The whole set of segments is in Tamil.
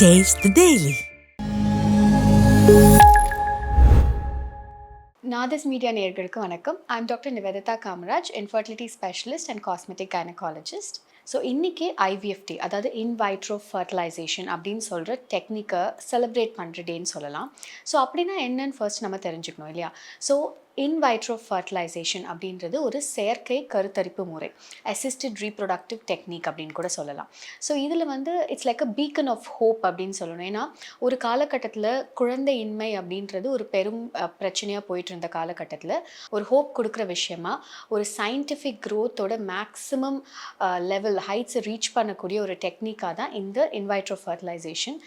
Taste the Daily. Naadhas media நேயர்களுக்கு வணக்கம். I'm Dr.Niveditha Kamaraj, infertility specialist and cosmetic gynecologist. So இன்றைக்கி ஐவிஎஃப்டி அதாவது இன் வைட்ரோ ஃபர்டிலைசேஷன் அப்படின்னு சொல்கிற டெக்னிக்கை செலிப்ரேட் பண்ணுற டேன்னு சொல்லலாம். ஸோ அப்படின்னா என்னன்னு ஃபர்ஸ்ட் நம்ம தெரிஞ்சுக்கணும் இல்லையா? ஸோ இன் வைட்ரோ ஃபர்டிலைசேஷன் அப்படின்றது ஒரு செயற்கை கருத்தரிப்பு முறை, அசிஸ்டட் ரீப்ரொடக்டிவ் டெக்னிக் அப்படின்னு கூட சொல்லலாம். ஸோ இதில் it's like a beacon of hope அப்படின்னு சொல்லணும். ஏன்னா ஒரு காலகட்டத்தில் குழந்தையின்மை அப்படின்றது ஒரு பெரும் பிரச்சனையாக போயிட்டு இருந்த காலகட்டத்தில் ஒரு ஹோப் கொடுக்குற விஷயமா ஒரு சயின்டிஃபிக் க்ரோத்தோட மேக்ஸிமம் லெவல் ஹைட்ஸை ரீச் பண்ணக்கூடிய ஒரு டெக்னிக்காக தான் இந்த இன்வைட்ரோ ஃபர்டிலைசேஷன்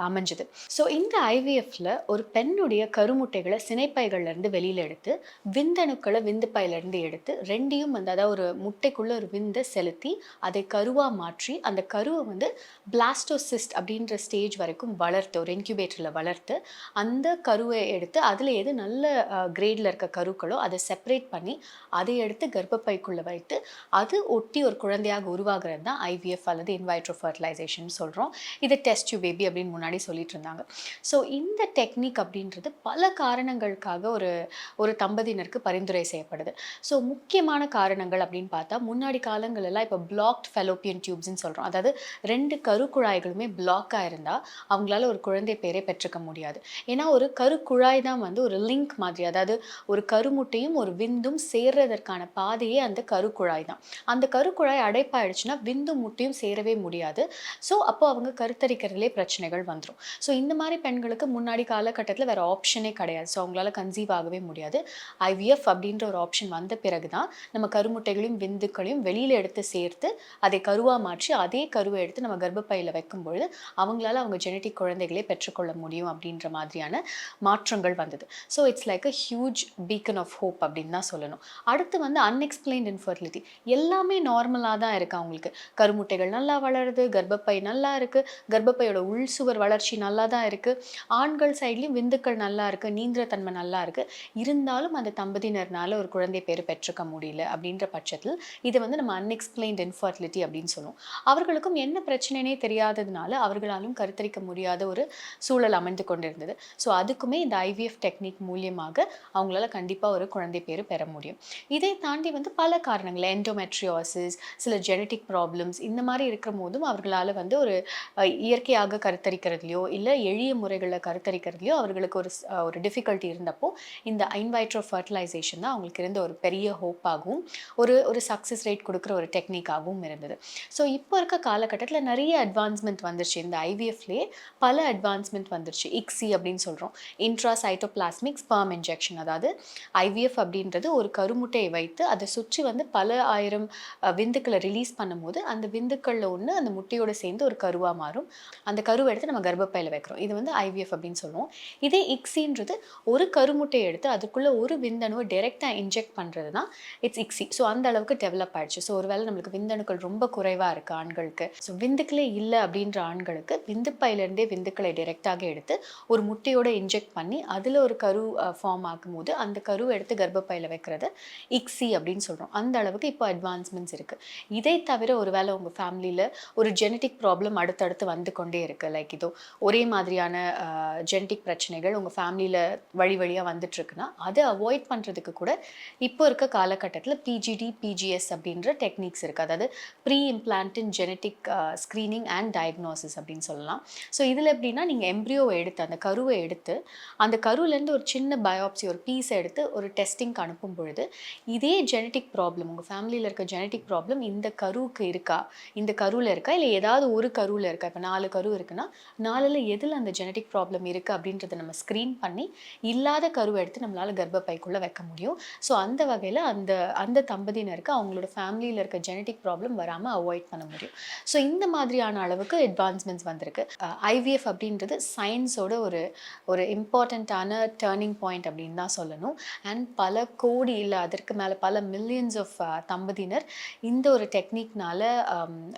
அமைஞ்சுது. ஸோ இந்த ஐவிஎஃப்ல ஒரு பெண்ணுடைய கருமுட்டைகளை சினைப்பைகள்லேருந்து வெளியில் எடுத்து விந்தணுக்களை விந்துப்பையிலேருந்து எடுத்து ரெண்டையும் அதாவது ஒரு முட்டைக்குள்ளே ஒரு விந்தை செலுத்தி அதை கருவாக மாற்றி அந்த கருவை பிளாஸ்டோசிஸ்ட் அப்படின்ற ஸ்டேஜ் வரைக்கும் வளர்த்து ஒரு இன்குபேட்டரில் வளர்த்து அந்த கருவை எடுத்து அதில் எது நல்ல கிரேடில் இருக்க கருக்களோ அதை செப்பரேட் பண்ணி அதை எடுத்து கர்ப்பப்பைக்குள்ளே வைத்து அது ஒட்டி ஒரு குழந்தையாக உருவாகிறது தான் ஐவிஎஃப் அல்லது இன்வைட்ரோ ஃபர்டிலைசேஷன் சொல்கிறோம். இது டெஸ்ட் டியூப் பேபி அப்படின்னு முன்னாடி சொல்லிட்டு இருந்தாங்க. ஸோ இந்த டெக்னிக் அப்படின்றது பல காரணங்களுக்காக ஒரு தம்பதியினருக்கு பரிந்துரை செய்யப்படுது. ஸோ முக்கியமான காரணங்கள் அப்படின்னு பார்த்தா முன்னாடி காலங்களெல்லாம் இப்போ பிளாக்ட் ஃபெலோப்பியன் டியூப்ஸ்ன்னு சொல்கிறோம். அதாவது 2 கருக்குழாய்களுமே பிளாக்காக இருந்தால் அவங்களால ஒரு குழந்தை பேரை பெற்றுக்க முடியாது. ஏன்னா ஒரு கருக்குழாய் தான் ஒரு லிங்க் மாதிரி, அதாவது ஒரு கருமுட்டையும் ஒரு விந்தும் சேர்றதற்கான பாதையே அந்த கருக்குழாய் தான். அந்த கருக்குழாய் அடைப்பாயிடுச்சுன்னா விந்தும் முட்டையும் சேரவே முடியாது. ஸோ அப்போ அவங்க கருத்தரிக்கிறதுலே பிரச்சனைகள் வந்துடும். ஸோ இந்த மாதிரி பெண்களுக்கு முன்னாடி காலகட்டத்தில் வேறு ஆப்ஷனே கிடையாது. ஸோ அவங்களால கன்சீவ் ஆகவே முடியாது. ஐவிஎஃப் அப்படின்ற ஒரு ஆப்ஷன் வந்த பிறகு தான் நம்ம கருமுட்டைகளையும் விந்துக்களையும் வெளியில் எடுத்து சேர்த்து அதை கருவாக மாற்றி அதே கருவை எடுத்து நம்ம கர்ப்பப்பையில் வைக்கும்பொழுது அவங்களால அவங்க ஜெனட்டிக் குழந்தைகளே பெற்றுக்கொள்ள முடியும் அப்படின்ற மாதிரியான மாற்றங்கள் வந்தது. So it's like a huge beacon of hope அப்படின்னு தான் சொல்லணும். அடுத்து அன்எக்ஸ்பிளைன்ட் இன்ஃபர்டிலிட்டி எல்லாமே நார்மலாக தான் இருக்குது. அவங்களுக்கு கருமுட்டைகள் நல்லா வளருது, கர்ப்பப்பை நல்லா இருக்குது, கர்ப்பப்பையோட உள் சுவர் வளர்ச்சி நல்லா தான் இருக்குது, ஆண்கள் சைட்லேயும் விந்துக்கள் நல்லா இருக்குது, நீந்திரத்தன்மை நல்லா இருக்குது. இருந்தாலும் அந்த தம்பதியினர்னால ஒரு குழந்தை பேர் பெற்றுக்க முடியல அப்படின்ற பட்சத்தில் இதை நம்ம அன்எக்ஸ்பிளைன்ட் இன்ஃபர்டிலிட்டி அப்படின்னு சொல்லுவோம். அவர்களுக்கும் என்ன பிரச்சனைனே தெரியாததுனால அவர்களாலும் கருத்தரிக்க முடியாத ஒரு சூழல் அமைந்து கொண்டிருந்தது. ஸோ அதுக்குமே இந்த ஐவிஎஃப் டெக்னிக் மூலியமாக அவங்களால கண்டிப்பாக ஒரு குழந்தை பேர் பெற முடியும். இதை தாண்டி பல காரணங்கள், எண்டோமெட்ரியோசிஸ், சில ஜெனட்டிக் ப்ராப்ளம்ஸ் இந்த மாதிரி இருக்கிற போதும் அவர்களால் ஒரு இயற்கையாக கருத்தரிக்கிறதுலையோ இல்லை எளிய முறைகளில் கருத்தரிக்கிறதுலையோ அவர்களுக்கு ஒரு டிஃபிகல்ட்டி இருந்தப்போ இந்த இன்வைட்ரோ ஃபர்டிலைசேஷன் தான் அவங்களுக்கு இருந்த ஒரு பெரிய ஹோப்பாகவும் ஒரு சக்ஸஸ் ரேட் கொடுக்குற ஒரு டெக்னிக்காகவும் இருந்தது. ஸோ இப்போ இருக்க காலகட்டத்தில் நிறைய அட்வான்ஸ்மெண்ட் வந்துருச்சு. இந்த ஐவிஎஃப்லேயே பல அட்வான்ஸ்மெண்ட் வந்துருச்சு. இக்ஸி அப்படின்னு சொல்கிறோம், இன்ட்ராசைட்டோபிளாஸ்மிக் ஸ்பெர்ம் இன்ஜெக்ஷன். அதாவது ஐவிஎஃப் அப்படின்றது ஒரு கருமுட்டையை வைத்து அதை சுற்றி பல ஆயிரம் விந்துக்களை ரிலீஸ் பண்ணும்போது அந்த விந்துக்களில் ஒன்று அந்த முட்டையோடு சேர்ந்து ஒரு கருவாக மாறும். அந்த கருவை எடுத்து நம்ம கர்ப்பப்பையில் வைக்கிறோம். இது ஐவிஎஃப் அப்படின்னு சொல்லுவோம். இதே இக்ஸின்றது ஒரு கருமுட்டையை எடுத்து அதுக்குள்ளே ஒரு விந்தணுவை டைரெக்டாக இன்ஜெக்ட் பண்ணுறது தான் இக்ஸி. ஸோ அந்த அளவுக்கு டெவலப் ஆயிடுச்சு. ஸோ ஒருவேளை நம்மளுக்கு விந்தணுக்கள் ரொம்ப குறைவாக இருக்குது ஆண்களுக்கு, ஸோ விந்துக்களே இல்லை அப்படின்ற ஆண்களுக்கு விந்துப்பையிலேருந்தே விந்துக்களை டைரெக்டாக எடுத்து ஒரு முட்டையோட இன்ஜெக்ட் பண்ணி அதில் ஒரு கரு ஃபார்ம் ஆகும்போது அந்த கருவை எடுத்து கர்ப்பப்பையில் வைக்கிறது இக்ஸி அப்படின்னு சொல்கிறோம். அந்த அளவுக்கு இப்போ அட்வான்ஸ்மெண்ட்ஸ் இருக்குது. இதை தவிர ஒருவேளை உங்கள் ஃபேமிலியில் ஒரு ஜெனட்டிக் ப்ராப்ளம் அடுத்தடுத்து வந்து கொண்டே இருக்குது, லைக் இதோ ஒரே மாதிரியான ஜெனட்டிக் பிரச்சனைகள் உங்கள் ஃபேமிலியில் வழியாக வந்துட்டுருக்குன்னா அதை அவாய்ட் பண்ணுறதுக்கு கூட இப்போ இருக்க காலகட்டத்தில் பிஜிடி பிஜிஎஸ் அப்படின்ற டெக்னிக்ஸ் இருக்குது. அதாவது preimplantation genetic screening and diagnosis அப்படின்னு சொல்லலாம். ஸோ இதில் எப்படின்னா நீங்கள் எம்ப்ரியோவை எடுத்து அந்த கருவை எடுத்து அந்த கருவிலேருந்து ஒரு சின்ன பயோப்சி ஒரு பீஸை எடுத்து ஒரு டெஸ்டிங்க்கு அனுப்பும் பொழுது இதே ஜெனட்டிக் ப்ராப்ளம் உங்கள் ஃபேமிலியில் இருக்க ஜெனட்டிக் ப்ராப்ளம் இந்த கருவுக்கு இருக்கா, இந்த கருவில் இருக்கா, இல்லை ஏதாவது ஒரு கருவில் இருக்கா, இப்போ 4 கரு இருக்குன்னா 4ல் எதில் அந்த ஜெனட்டிக் ப்ராப்ளம் இருக்குது அப்படின்றத நம்ம ஸ்க்ரீன் பண்ணி இல்லாத கருவை எடுத்து நம்மளால் கர்ப்பப்பைக்குள்ளே வைக்க முடியும். ஸோ அந்த வகையில் அந்த தம்பதியினருக்கு அவங்களோட ஃபேமிலியில் இருக்க ஜெனட்டிக் ப்ராப்ளம் வராமல் அவாய்ட் பண்ண முடியும். ஸோ இந்த மாதிரியான அளவுக்கு அட்வான்ஸ்மெண்ட்ஸ் வந்திருக்கு. ஐவிஎஃப் அப்படின்றது சயின்ஸோட ஒரு இம்பார்ட்டண்ட்டான டேர்னிங் பாயிண்ட் அப்படின்னு தான் சொல்லணும். அண்ட் பல கோடி இல்லை அதற்கு மேலே பல மில்லியன்ஸ் ஆஃப் தம்பதியினர் இந்த ஒரு டெக்னிக்னால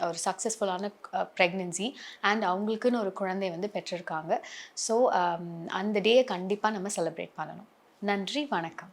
ஒரு சக்ஸஸ்ஃபுல்லான ப்ரெக்னென்சி அண்ட் அவங்களுக்குன்னு ஒரு குழந்தை பெற்றிருக்காங்க. ஸோ அந்த டேயை கண்டிப்பாக நம்ம செலிப்ரேட் பண்ணணும். நன்றி, வணக்கம்.